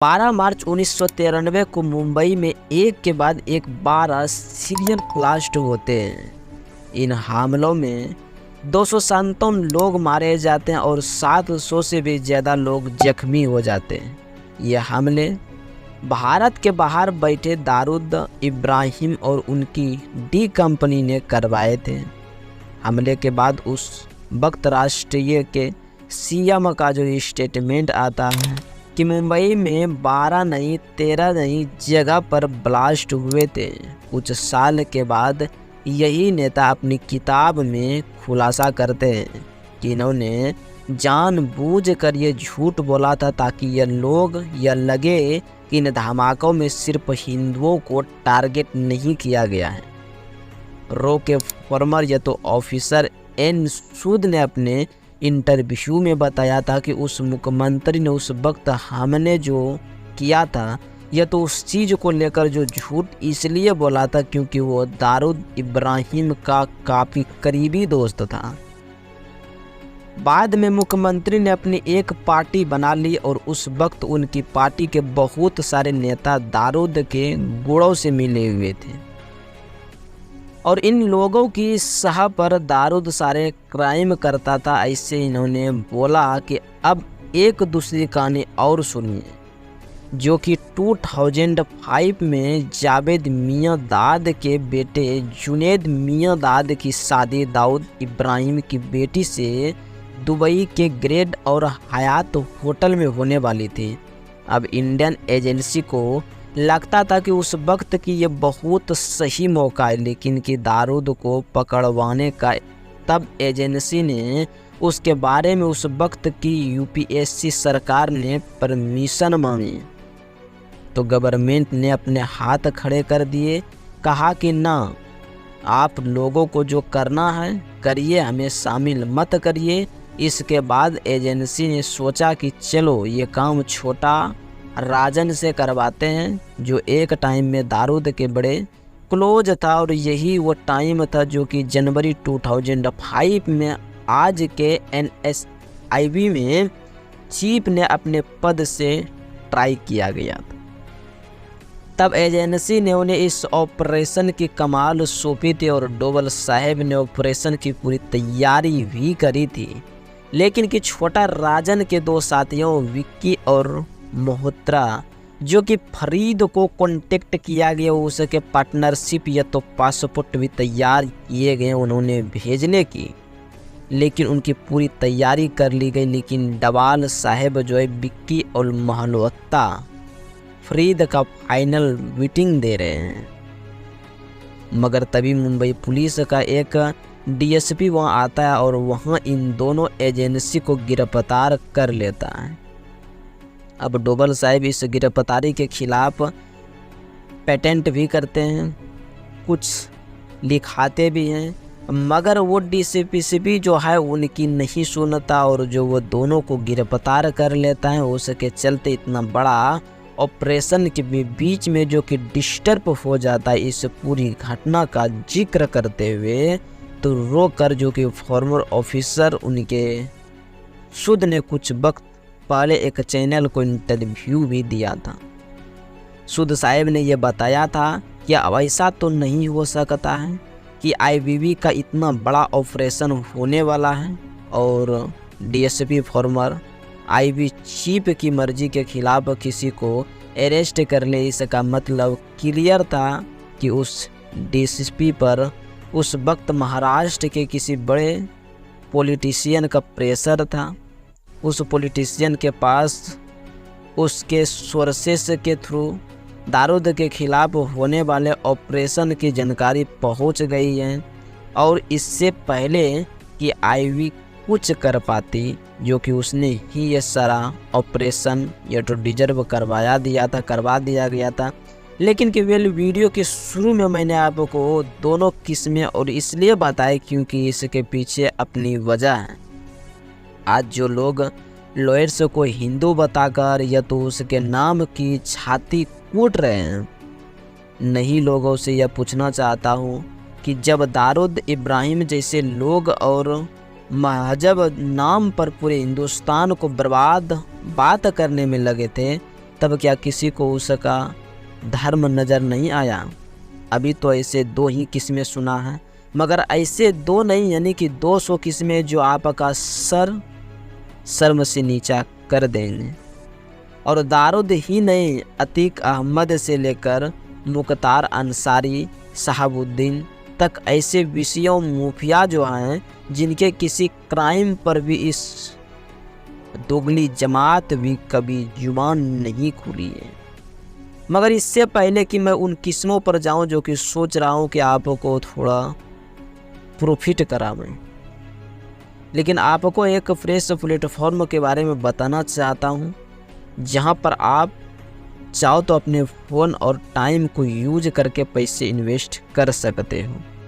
12 मार्च 1993 को मुंबई में एक के बाद एक 12 सीरियल ब्लास्ट होते हैं। इन हमलों में 257 लोग मारे जाते हैं और 700 से भी ज़्यादा लोग जख्मी हो जाते हैं। ये हमले भारत के बाहर बैठे दाऊद इब्राहिम और उनकी डी कंपनी ने करवाए थे। हमले के बाद उस वक्त राष्ट्रीय के सीएम का जो स्टेटमेंट आता है कि मुंबई में 12 नहीं 13 नहीं जगह पर ब्लास्ट हुए थे। कुछ साल के बाद यही नेता अपनी किताब में खुलासा करते हैं कि इन्होंने जानबूझकर ये झूठ बोला था ताकि यह लगे कि इन धमाकों में सिर्फ हिंदुओं को टारगेट नहीं किया गया है। रो के फॉर्मर ऑफिसर एन सूद ने अपने इंटरव्यू में बताया था कि उस मुख्यमंत्री ने उस वक्त हमने जो किया था यह तो उस चीज़ को लेकर जो झूठ इसलिए बोला था क्योंकि वो दाऊद इब्राहिम का काफ़ी करीबी दोस्त था। बाद में मुख्यमंत्री ने अपनी एक पार्टी बना ली और उस वक्त उनकी पार्टी के बहुत सारे नेता दाऊद के गुड़ों से मिले हुए थे और इन लोगों की सह पर दाऊद सारे क्राइम करता था। ऐसे इन्होंने बोला कि अब एक दूसरी कहानी और सुनिए, जो कि 2005 में जावेद मियां दाद के बेटे जुनैद मियां दाद की शादी दाऊद इब्राहिम की बेटी से दुबई के ग्रेड और हयात होटल में होने वाली थी। अब इंडियन एजेंसी को लगता था कि उस वक्त की ये बहुत सही मौका है, लेकिन कि दाऊद को पकड़वाने का तब एजेंसी ने उसके बारे में उस वक्त की यूपीएससी सरकार ने परमिशन मांगी तो गवर्नमेंट ने अपने हाथ खड़े कर दिए, कहा कि ना, आप लोगों को जो करना है करिए, हमें शामिल मत करिए। इसके बाद एजेंसी ने सोचा कि चलो ये काम छोटा राजन से करवाते हैं, जो एक टाइम में दाऊद के बड़े क्लोज था और यही वो टाइम था जो कि जनवरी 2005 में आज के एनएसआईबी में चीफ ने अपने पद से ट्राई किया गया था। तब एजेंसी ने उन्हें इस ऑपरेशन की कमाल सौंपी थी और डोभाल साहब ने ऑपरेशन की पूरी तैयारी भी करी थी, लेकिन कि छोटा राजन के दो साथियों विक्की और मोहत्रा, जो कि फरीद को कांटेक्ट किया गया, उसके पार्टनरशिप या तो पासपोर्ट भी तैयार किए गए उन्होंने भेजने की, लेकिन उनकी पूरी तैयारी कर ली गई। लेकिन डोभाल साहब जो है विक्की और मोहत्रा फरीद का फाइनल मीटिंग दे रहे हैं, मगर तभी मुंबई पुलिस का एक डीएसपी वहां आता है और वहां इन दोनों एजेंसी को गिरफ्तार कर लेता है। अब डोभाल साहब इस गिरफ्तारी के खिलाफ पेटेंट भी करते हैं, कुछ लिखाते भी हैं, मगर वो डीसीपी जो है उनकी नहीं सुनता और जो वो दोनों को गिरफ्तार कर लेता है। उसके चलते इतना बड़ा ऑपरेशन के बीच में जो कि डिस्टर्ब हो जाता है। इस पूरी घटना का जिक्र करते हुए तो रोकर जो कि फॉर्मर ऑफिसर उनके सुद ने कुछ वक्त पहले एक चैनल को इंटरव्यू भी दिया था। सुद साहब ने यह बताया था कि अब ऐसा तो नहीं हो सकता है कि आईबीवी का इतना बड़ा ऑपरेशन होने वाला है और डीएसपी फॉर्मर आईबी चीफ की मर्जी के खिलाफ किसी को अरेस्ट कर ले। इसका मतलब क्लियर था कि उस डीसीपी पर उस वक्त महाराष्ट्र के किसी बड़े पॉलिटिशियन का प्रेशर था। उस पॉलिटिशियन के पास उसके सोर्सेस के थ्रू दाऊद के खिलाफ होने वाले ऑपरेशन की जानकारी पहुंच गई है और इससे पहले कि आईवी कुछ कर पाती, जो कि उसने ही ये सारा ऑपरेशन या तो डिजर्व करवा दिया गया था। लेकिन कि वीडियो के शुरू में मैंने आपको दोनों किस्में और इसलिए बताए क्योंकि इसके पीछे अपनी वजह है। आज जो लोग लॉयर्स को हिंदू बताकर या तो उसके नाम की छाती कूट रहे हैं, नहीं लोगों से यह पूछना चाहता हूँ कि जब दाऊद इब्राहिम जैसे लोग और महजब नाम पर पूरे हिंदुस्तान को बर्बाद बात करने में लगे थे, तब क्या किसी को उसका धर्म नज़र नहीं आया? अभी तो ऐसे 2 ही किस्में सुना है, मगर ऐसे 2 नहीं यानी कि 200 किस्में जो आपका सर शर्म से नीचा कर देंगे। और दारूद ही नहीं, अतीक अहमद से लेकर मुख्तार अंसारी, शहाबुद्दीन तक ऐसे विषयों मुखिया जो हैं जिनके किसी क्राइम पर भी इस दोगली जमात भी कभी जुबान नहीं खुली है। मगर इससे पहले कि मैं उन किस्मों पर जाऊं जो कि सोच रहा हूं कि आपको थोड़ा प्रॉफिट करावें, लेकिन आपको एक फ्रेश प्लेटफॉर्म के बारे में बताना चाहता हूं जहां पर आप चाहो तो अपने फ़ोन और टाइम को यूज करके पैसे इन्वेस्ट कर सकते हो।